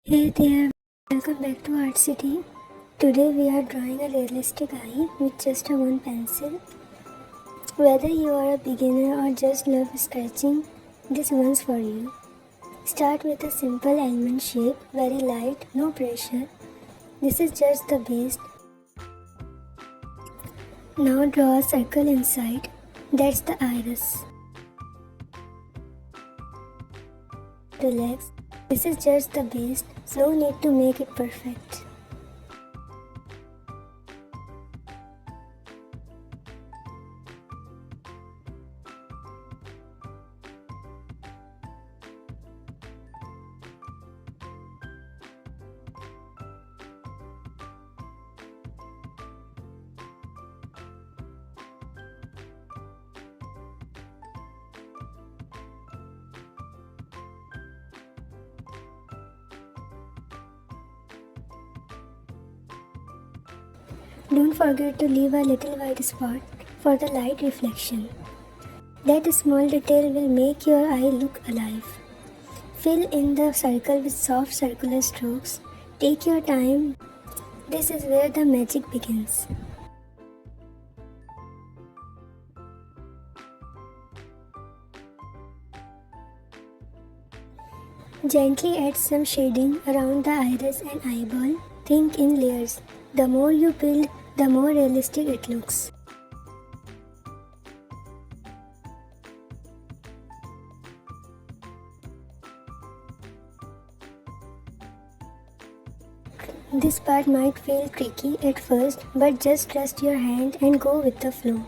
Hey there, welcome back to Art City. Today we are drawing a realistic eye with just a one pencil. Whether you are a beginner or just love sketching, this one's for you. Start with a simple almond shape, very light, no pressure. This is just the base. Now draw a circle inside. That's the iris. Relax. This is just the base, no need to make it perfect. Don't forget to leave a little white spot for the light reflection. That small detail will make your eye look alive. Fill in the circle with soft circular strokes. Take your time. This is where the magic begins. Gently add some shading around the iris and eyeball. Think in layers. The more you build, the more realistic it looks. This part might feel tricky at first, but just trust your hand and go with the flow.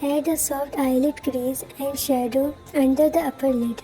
Add a soft eyelid crease and shadow under the upper lid.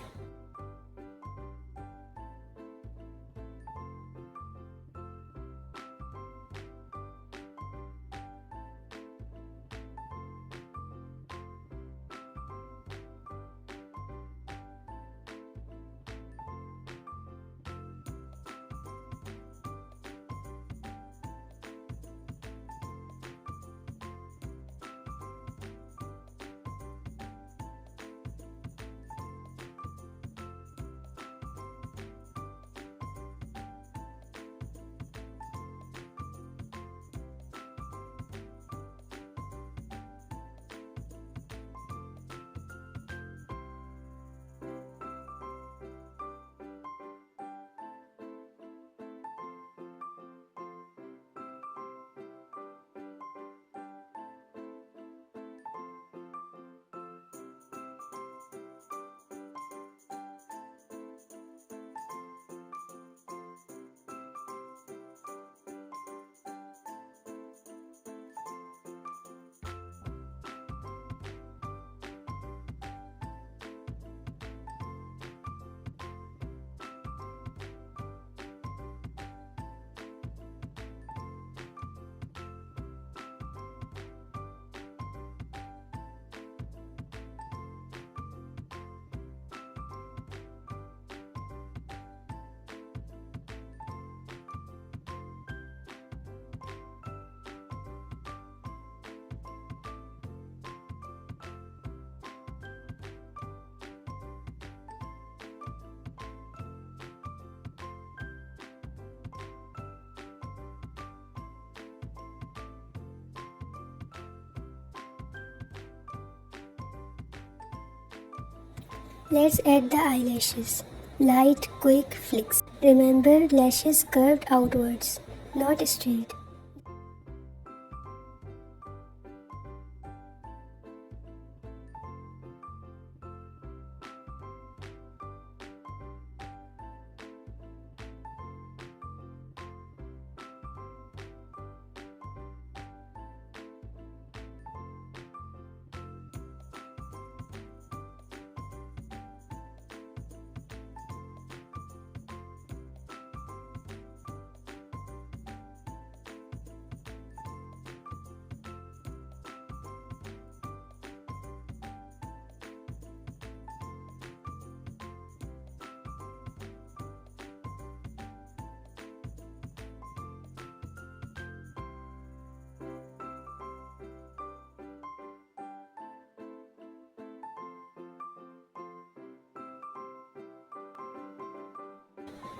Let's add the eyelashes. Light, quick flicks. Remember, lashes curved outwards, not straight.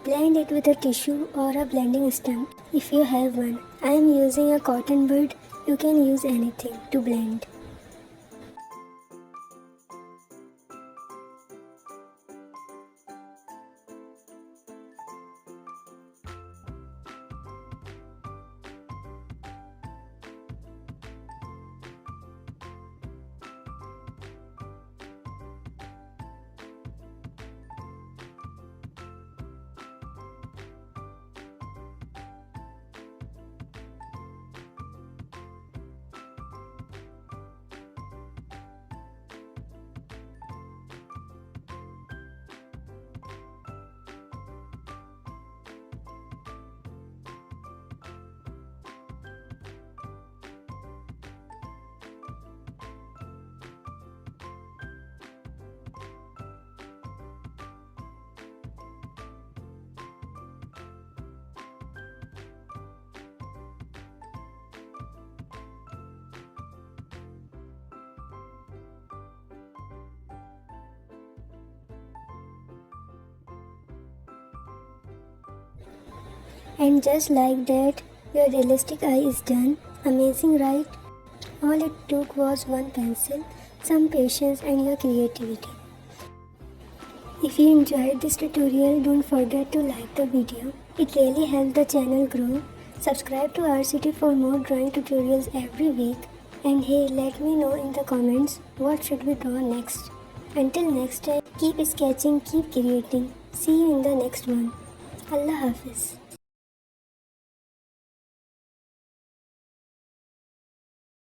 Blend it with a tissue or a blending stump if you have one. I am using a cotton bud. You can use anything to blend. And just like that, your realistic eye is done. Amazing, right? All it took was one pencil, some patience and your creativity. If you enjoyed this tutorial, don't forget to like the video. It really helps the channel grow. Subscribe to RCT for more drawing tutorials every week. And hey, let me know in the comments what should we draw next. Until next time, keep sketching, keep creating. See you in the next one. Allah Hafiz.